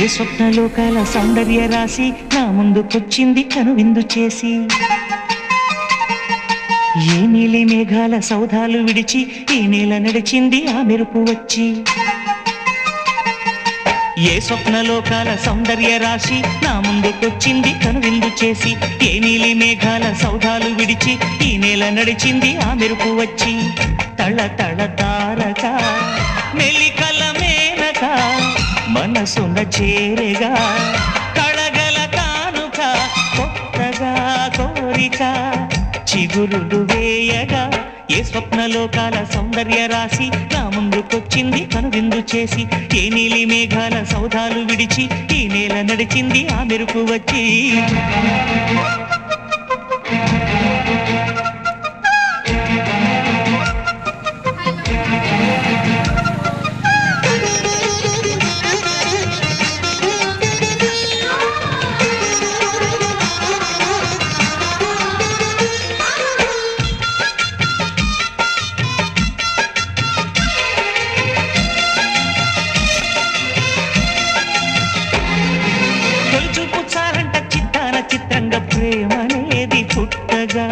ఏ స్వప్నలోకాల సౌందర్య రాశి నా ముందుకొచ్చింది కనువిందు చేసి, ఏ నీలి మేఘాల సౌధాలు విడిచి ఈ నేల నడిచింది ఆ మెరుపు వచ్చి. ఏ స్వప్నలోకాల సౌందర్య రాశి నా ముందుకొచ్చింది కనువిందు చేసి, ఏ నీలి మేఘాల సౌధాలు విడిచి ఈ నేల నడిచింది ఆ మెరుపు వచ్చి. తళ తళ తారక మెలికల మేనక మనసున చేరగా కళగల కానుక కొత్తగా కోరిక చిగురులు వేయగా. ఏ స్వప్నలోకాల సౌందర్య రాశి నా ముందుకొచ్చింది కనువిందు చేసి, ఏ నీలి మేఘాల సౌధాలు విడిచి ఈ నేల నడిచింది ఆ మెరుపు వచ్చి. తొలిచూపు చాలంట చిత్తాన చిత్రంగా ప్రేమనేది పుట్టగా.